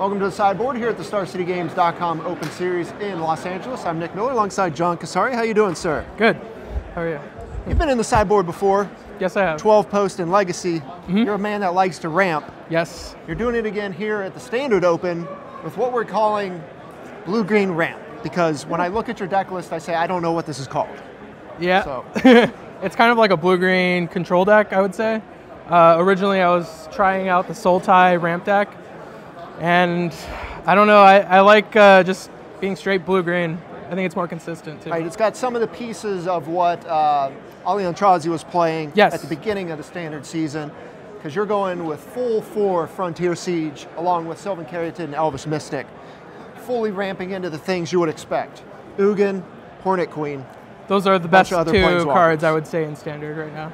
Welcome to the sideboard here at the StarCityGames.com Open Series in Los Angeles. I'm Nick Miller alongside John Kassari. How you doing, sir? Good. How are you? You've been in the sideboard before. Yes, I have. 12 post in Legacy. You're a man that likes to ramp. Yes. You're doing it again here at the Standard Open with what we're calling blue-green ramp. Because when I look at your deck list, I say, I don't know what this is called. Yeah. So. It's kind of like a blue-green control deck, I would say. Originally, I was trying out the Sultai ramp deck. And I don't know, I like just being straight blue-green. I think it's more consistent, too. Right, it's got some of the pieces of what Ali Antrazi was playing at the beginning of the standard season, because you're going with full 4 Frontier Siege, along with Sylvan Caryatid and Elvish Mystic, fully ramping into the things you would expect. Ugin, Hornet Queen. Those are the best 2 cards, I would say, in standard right now.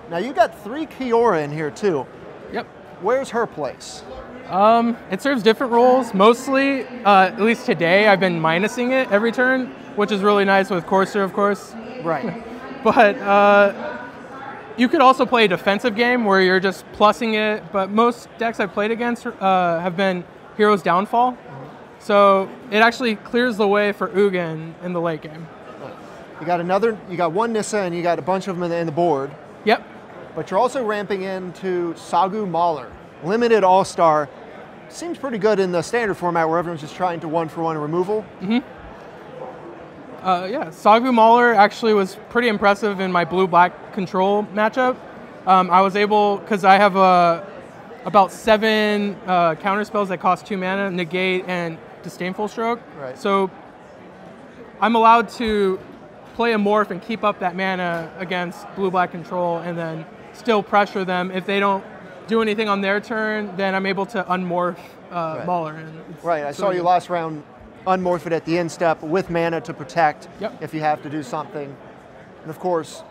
Now, you got 3 Kiora in here, too. Yep. Where's her place? It serves different roles. Mostly, at least today, I've been minusing it every turn, which is really nice with Courser, of course. Right. But you could also play a defensive game where you're just plussing it, but most decks I've played against have been Hero's Downfall. So it actually clears the way for Ugin in the late game. You got one Nissa and you got a bunch of them in the board. Yep. But you're also ramping into Sagu Mauler. Limited All-Star. Seems pretty good in the standard format where everyone's just trying to 1-for-1 removal. Yeah, Sagu Mauler actually was pretty impressive in my blue-black control matchup. I was able, because I have about 7 counter spells that cost 2 mana, Negate and Disdainful Stroke. Right. So I'm allowed to play a morph and keep up that mana against blue-black control and then still pressure them. If they don't do anything on their turn, then I'm able to unmorph Mauler. Right, I saw you last round unmorph it at the end step with mana to protect if you have to do something. And of course,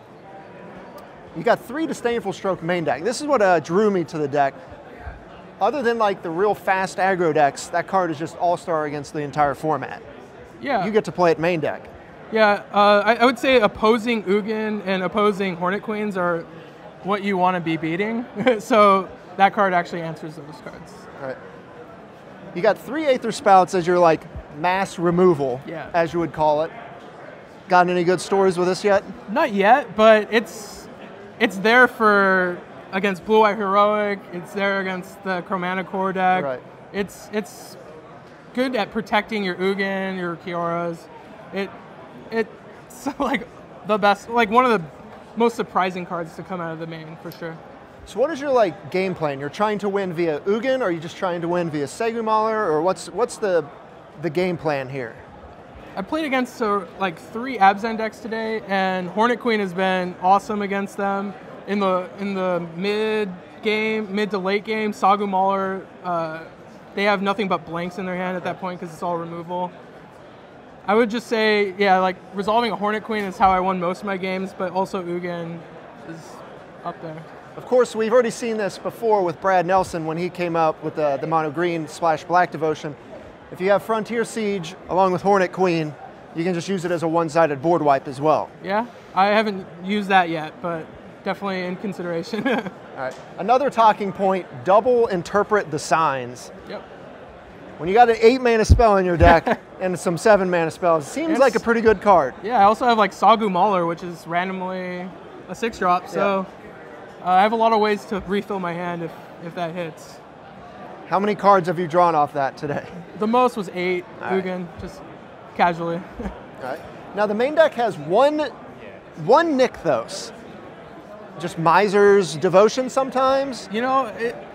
you got 3 Disdainful Stroke main deck. This is what drew me to the deck. Other than like the real fast aggro decks, that card is just all-star against the entire format. Yeah. You get to play it main deck. Yeah, I would say opposing Ugin and opposing Hornet Queens are what you want to be beating. So that card actually answers those cards. All right. You got 3 Aether Spouts as your like mass removal, as you would call it. Got any good stories with this yet? Not yet, but it's there for against Blue White Heroic. It's there against the Chromatic Core deck. Right. It's good at protecting your Ugin, your Kioras. It's like the best, like one of the most surprising cards to come out of the main, for sure. So what is your like game plan? You're trying to win via Ugin, or are you just trying to win via Sagu Mauler, or what's the game plan here? I played against like 3 Abzan decks today, and Hornet Queen has been awesome against them. In the mid to late game, Sagu Mauler, they have nothing but blanks in their hand at that point because it's all removal. I would just say, yeah, like resolving a Hornet Queen is how I won most of my games, but also Ugin is up there. Of course, we've already seen this before with Brad Nelson when he came up with the mono green / black devotion. If you have Frontier Siege along with Hornet Queen, you can just use it as a one-sided board wipe as well. Yeah, I haven't used that yet, but definitely in consideration. All right. Another talking point, double interpret the signs. Yep. When you got an 8 mana spell in your deck and some 7 mana spells, it seems like a pretty good card. Yeah, I also have like Sagu Mauler, which is randomly a 6-drop, so I have a lot of ways to refill my hand if that hits. How many cards have you drawn off that today? The most was 8, Ugin, just casually. All right. Now the main deck has one Nykthos. Just Miser's Devotion sometimes? You know,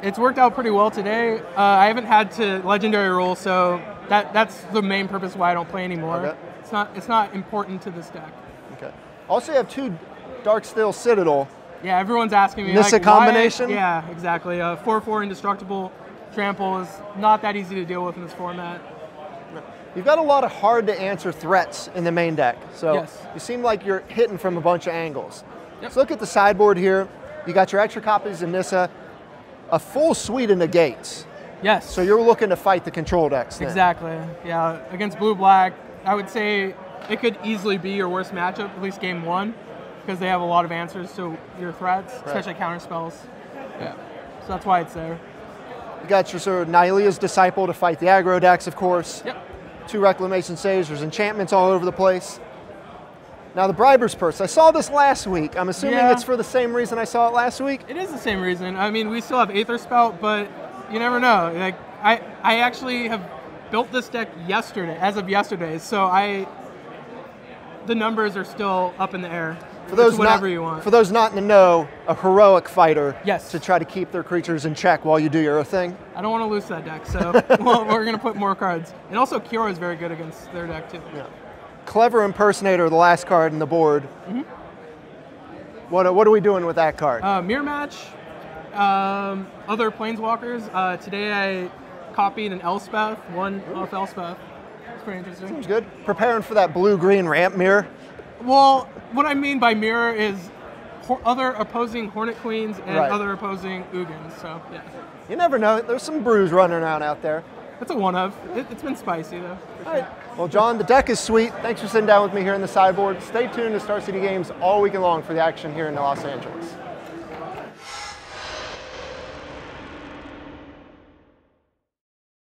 it's worked out pretty well today. I haven't had to legendary roll, so that's the main purpose why I don't play anymore. Okay. It's not important to this deck. Okay. Also, you have 2 Darksteel Citadel. Yeah, everyone's asking me. Nissa like, combination? Why? Yeah, exactly. 4/4 Indestructible Trample is not that easy to deal with in this format. You've got a lot of hard-to-answer threats in the main deck, so you seem like you're hitting from a bunch of angles. Let's look at the sideboard here. You got your extra copies of Nissa, a full suite of negates. Yes. So you're looking to fight the control decks then. Exactly. Yeah, against blue-black, I would say it could easily be your worst matchup, at least game 1, because they have a lot of answers to your threats, especially counter spells. Yeah. So that's why it's there. You got your sort of Nylea's Disciple to fight the aggro decks, of course. Yep. 2 Reclamation Saves. There's enchantments all over the place. Now the Briber's Purse. I saw this last week. I'm assuming it's for the same reason I saw it last week? It is the same reason. I mean, we still have Aether Spout, but you never know. Like, I actually have built this deck yesterday, as of yesterday, so the numbers are still up in the air. For those it's whatever you want. For those not in the know, a heroic fighter yes. to try to keep their creatures in check while you do your thing. I don't want to lose that deck, so we're going to put more cards. And also Kiora is very good against their deck too. Yeah. Clever Impersonator, the last card in the board. Mm-hmm. What are we doing with that card? Mirror Match, other Planeswalkers. Today I copied an Elspeth, one off Elspeth. It's pretty interesting. Seems good. Preparing for that blue-green ramp mirror. Well, what I mean by mirror is other opposing Hornet Queens and other opposing Ugins, so yeah. You never know. There's some brews running around out there. It's a one-of. It's been spicy, though. All right. Well, John, the deck is sweet. Thanks for sitting down with me here in the sideboard. Stay tuned to Star City Games all weekend long for the action here in Los Angeles.